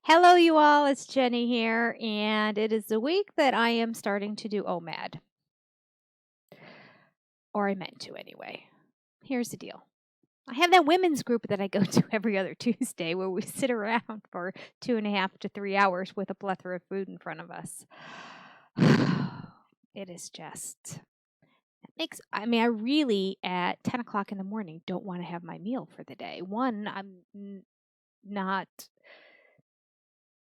Hello, you all. It's Jenny here, and it is the week that I am starting to do OMAD, or I meant to anyway. Here's the deal. I have that women's group that I go to every other Tuesday where we sit around for 2.5 to 3 hours with a plethora of food in front of us. It is just, I really at 10 o'clock in the morning don't want to have my meal for the day. One, not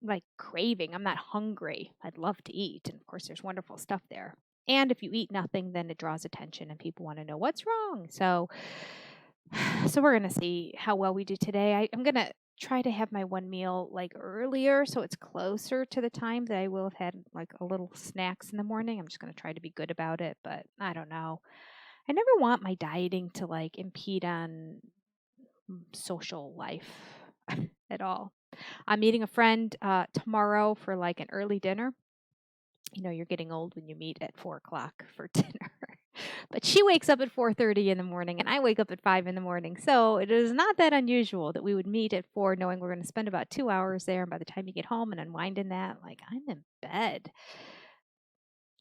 like craving. I'm not hungry. I'd love to eat. And of course, there's wonderful stuff there. And if you eat nothing, then it draws attention and people want to know what's wrong. So we're going to see how well we do today. I'm going to try to have my one meal like earlier so it's closer to the time that I will have had like a little snacks in the morning. I'm just going to try to be good about it, but I don't know. I never want my dieting to like impede on social life at all. I'm meeting a friend tomorrow for like an early dinner. You know, you're getting old when you meet at 4 o'clock for dinner. But she wakes up at 4:30 in the morning, and I wake up at 5 in the morning. So it is not that unusual that we would meet at 4, knowing we're going to spend about 2 hours there. And by the time you get home and unwind in that, like I'm in bed.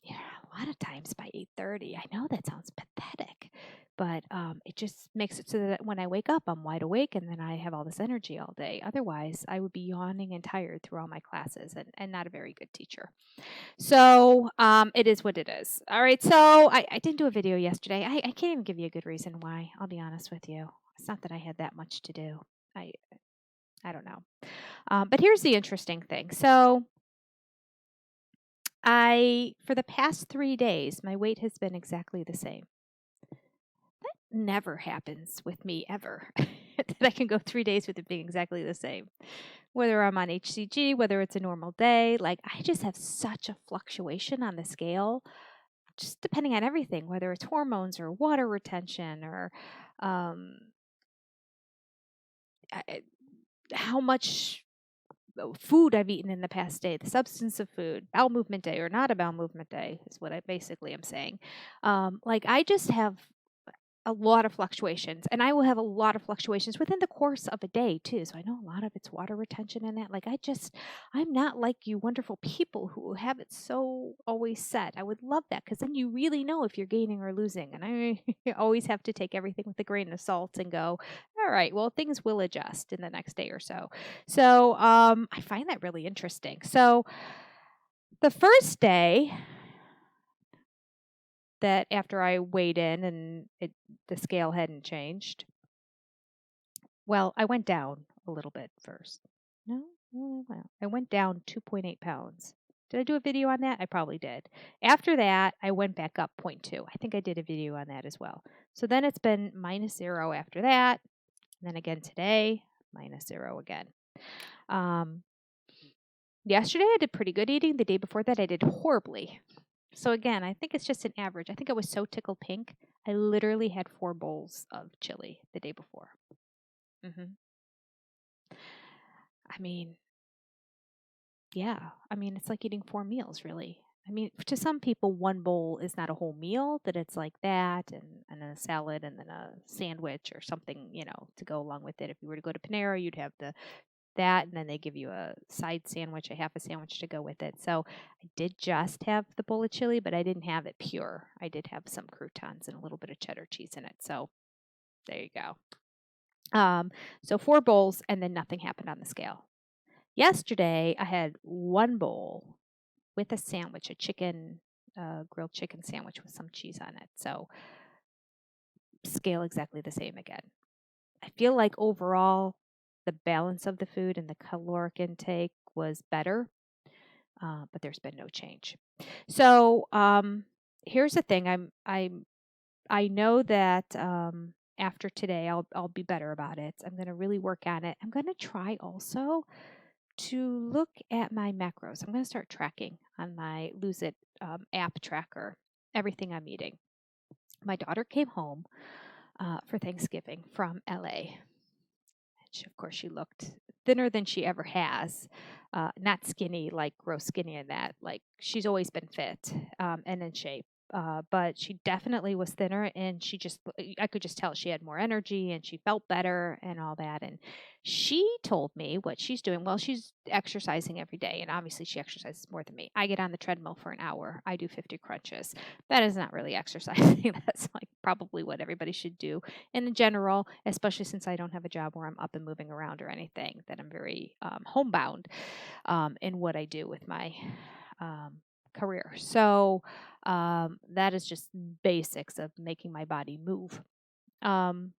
Yeah, a lot of times by 8:30. I know that sounds pathetic, but it just makes it so that when I wake up, I'm wide awake and then I have all this energy all day. Otherwise, I would be yawning and tired through all my classes and not a very good teacher. So it is what it is. All right. So I didn't do a video yesterday. I can't even give you a good reason why. I'll be honest with you. It's not that I had that much to do. I I don't know. But here's the interesting thing. So for the past 3 days, my weight has been exactly the same. That never happens with me ever. That I can go 3 days with it being exactly the same. Whether I'm on HCG, whether it's a normal day, like I just have such a fluctuation on the scale, just depending on everything, whether it's hormones or water retention or um, I- how much food I've eaten in the past day, the substance of food, bowel movement day or not a bowel movement day is what I basically am saying. Like I just have a lot of fluctuations, and I will have a lot of fluctuations within the course of a day too. So I know a lot of it's water retention in that. Like I'm not like you wonderful people who have it so always set. I would love that because then you really know if you're gaining or losing. And I always have to take everything with a grain of salt and go, all right, well, things will adjust in the next day or so. So I find that really interesting. So the first day that after I weighed in and the scale hadn't changed, well, I went down a little bit first. No? Well, I went down 2.8 pounds. Did I do a video on that? I probably did. After that, I went back up zero point 0.2. I think I did a video on that as well. So then it's been -0 after that. And then again today, -0 again. Um, Yesterday, I did pretty good eating. The day before that, I did horribly. So again, I think it's just an average. I think I was so tickled pink. I literally had 4 bowls of chili the day before. hmm I mean, yeah. I mean, it's like eating 4 meals, really. I mean, to some people, 1 bowl is not a whole meal, that it's like that and a salad and then a sandwich or something, to go along with it. If you were to go to Panera, you'd have that, and then they give you a side sandwich, a half a sandwich to go with it. So I did just have the bowl of chili, but I didn't have it pure. I did have some croutons and a little bit of cheddar cheese in it. So there you go. So 4 bowls, and then nothing happened on the scale. Yesterday, I had 1 bowl with a sandwich, a grilled chicken sandwich with some cheese on it. So scale exactly the same again. I feel like overall, the balance of the food and the caloric intake was better, but there's been no change. So here's the thing: I know that after today, I'll be better about it. I'm going to really work on it. I'm going to try also to look at my macros. I'm going to start tracking on my Lose It app tracker everything I'm eating. My daughter came home for Thanksgiving from LA. Of course, she looked thinner than she ever has. Not skinny, like gross skinny and that. Like she's always been fit and in shape. but she definitely was thinner, and I could just tell she had more energy and she felt better and all that. And she told me what she's doing. Well, she's exercising every day, and obviously she exercises more than me. I get on the treadmill for an hour. I do 50 crunches. That is not really exercising. That's like probably what everybody should do in general, especially since I don't have a job where I'm up and moving around or anything, that I'm very homebound in what I do with my um, career. So that is just basics of making my body move. Um,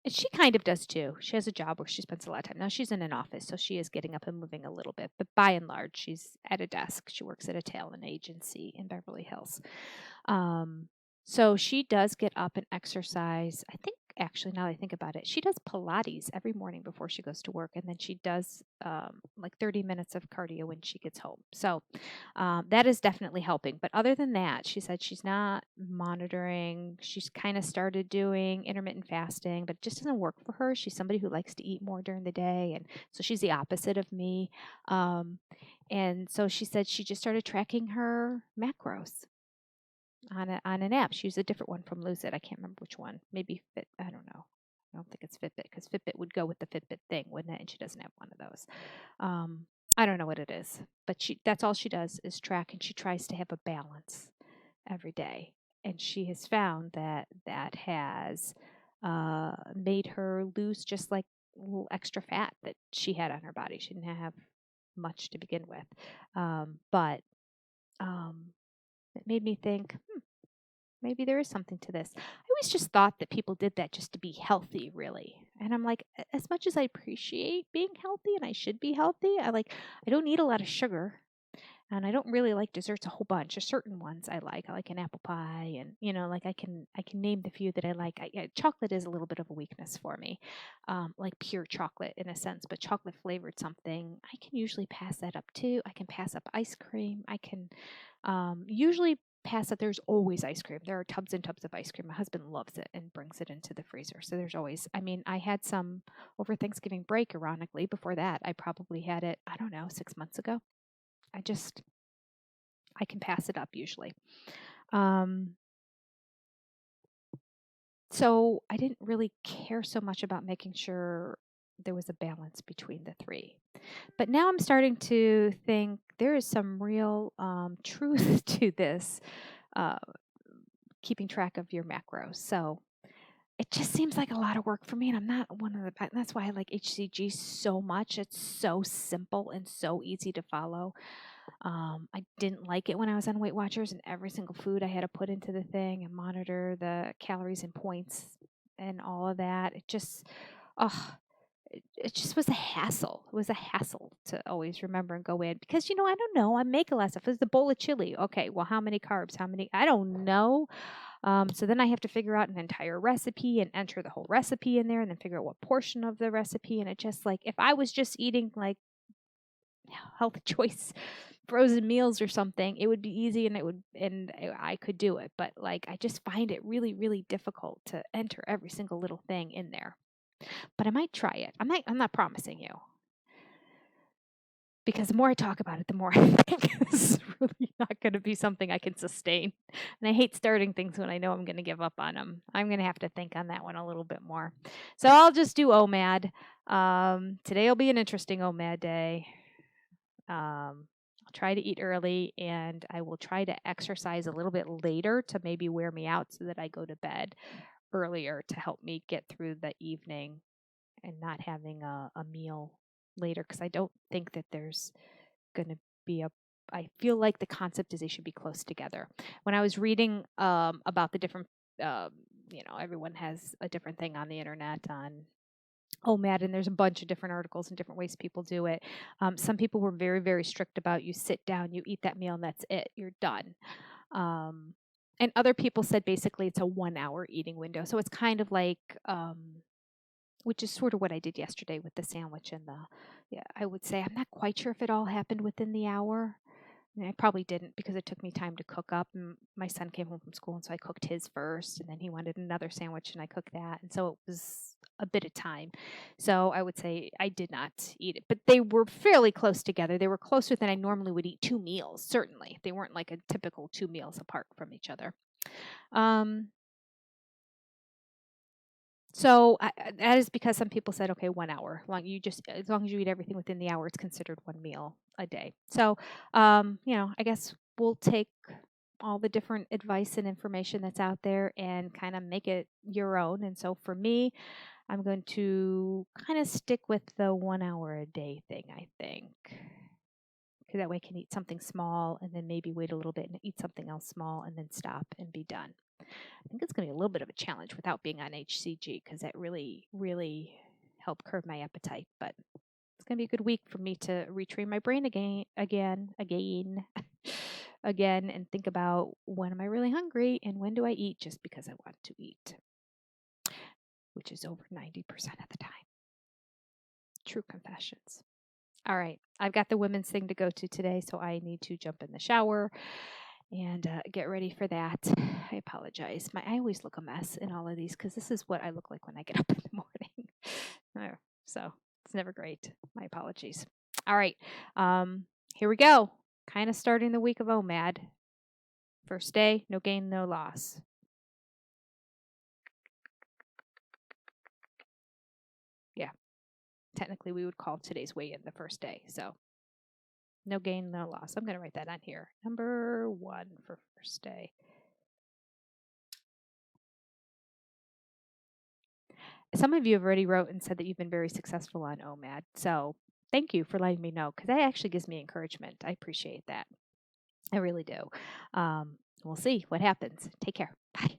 and she kind of does too. She has a job where she spends a lot of time. Now she's in an office, so she is getting up and moving a little bit. But by and large, she's at a desk. She works at a talent agency in Beverly Hills. Um, so she does get up and exercise. I think actually, now that I think about it, she does Pilates every morning before she goes to work, and then she does like 30 minutes of cardio when she gets home. So that is definitely helping. But other than that, she said she's not monitoring. She's kind of started doing intermittent fasting, but it just doesn't work for her. She's somebody who likes to eat more during the day, and so she's the opposite of me. Um, and so she said she just started tracking her macros on an app. She used a different one from Lose It. I can't remember which one. Maybe Fit. I don't know. I don't think it's Fitbit, because Fitbit would go with the Fitbit thing, wouldn't it? And she doesn't have one of those. Um, I don't know what it is, but that's all she does is track, and she tries to have a balance every day. And she has found that that has made her lose just like a little extra fat that she had on her body. She didn't have much to begin with. But um, it made me think, maybe there is something to this. I always just thought that people did that just to be healthy, really. And I'm like, as much as I appreciate being healthy and I should be healthy, I don't eat a lot of sugar. And I don't really like desserts a whole bunch. There's certain ones I like. I like an apple pie, and like I can name the few that I like. Chocolate is a little bit of a weakness for me, like pure chocolate in a sense. But chocolate flavored something, I can usually pass that up too. I can pass up ice cream. I can usually pass up. There's always ice cream. There are tubs and tubs of ice cream. My husband loves it and brings it into the freezer. So there's always. I mean, I had some over Thanksgiving break. Ironically, before that, I probably had it. I don't know, 6 months ago. I just I can pass it up usually. Um, so I didn't really care so much about making sure there was a balance between the three. But now I'm starting to think there is some real truth to this, uh, keeping track of your macros. So it just seems like a lot of work for me, and I'm not one of the. That's why I like HCG so much. It's so simple and so easy to follow. I didn't like it when I was on Weight Watchers, and every single food I had to put into the thing and monitor the calories and points and all of that. Oh, it just was a hassle. It was a hassle to always remember and go in, because I don't know. I make a lot of stuff. It's the bowl of chili. Okay, well, how many carbs? How many? I don't know. So then I have to figure out an entire recipe and enter the whole recipe in there, and then figure out what portion of the recipe. And it just, like, if I was just eating like health choice frozen meals or something, it would be easy, and I could do it. But like, I just find it really, really difficult to enter every single little thing in there. But I might try it. I'm not promising you, because the more I talk about it, the more I think this is really not going to be something I can sustain. And I hate starting things when I know I'm going to give up on them. I'm going to have to think on that one a little bit more. So I'll just do OMAD. Today will be an interesting OMAD day. I'll try to eat early, and I will try to exercise a little bit later to maybe wear me out so that I go to bed earlier to help me get through the evening and not having a meal later, because I don't think that there's going to be a. I feel like the concept is they should be close together. When I was reading about the different, everyone has a different thing on the internet on OMAD, and there's a bunch of different articles and different ways people do it. Some people were very, very strict about, you sit down, you eat that meal, and that's it, you're done. Um, and other people said basically it's a 1 hour eating window. So it's kind of like, which is sort of what I did yesterday with the sandwich and yeah, I would say I'm not quite sure if it all happened within the hour. And I probably didn't because it took me time to cook up. And my son came home from school, and so I cooked his first, and then he wanted another sandwich, and I cooked that. And so it was a bit of time. So I would say I did not eat it, but they were fairly close together. They were closer than I normally would eat 2 meals, certainly. They weren't like a typical 2 meals apart from each other. Um, that is because some people said, okay, 1 hour. As long as you eat everything within the hour, it's considered 1 meal a day. So, I guess we'll take all the different advice and information that's out there and kind of make it your own. And so for me, I'm going to kind of stick with the 1 hour a day thing, I think. Because that way I can eat something small and then maybe wait a little bit and eat something else small and then stop and be done. I think it's going to be a little bit of a challenge without being on HCG because that really, really helped curb my appetite. But it's going to be a good week for me to retrain my brain again, and think about when am I really hungry and when do I eat just because I want to eat, which is over 90% of the time. True confessions. All right, I've got the women's thing to go to today, so I need to jump in the shower and get ready for that. I apologize. I always look a mess in all of these because this is what I look like when I get up in the morning. So it's never great. My apologies. All right, here we go. Kind of starting the week of OMAD. First day, no gain, no loss. Yeah, technically we would call today's weigh-in the first day. So no gain, no loss. I'm going to write that on here. Number 1 for first day. Some of you have already wrote and said that you've been very successful on OMAD. So thank you for letting me know because that actually gives me encouragement. I appreciate that. I really do. We'll see what happens. Take care. Bye.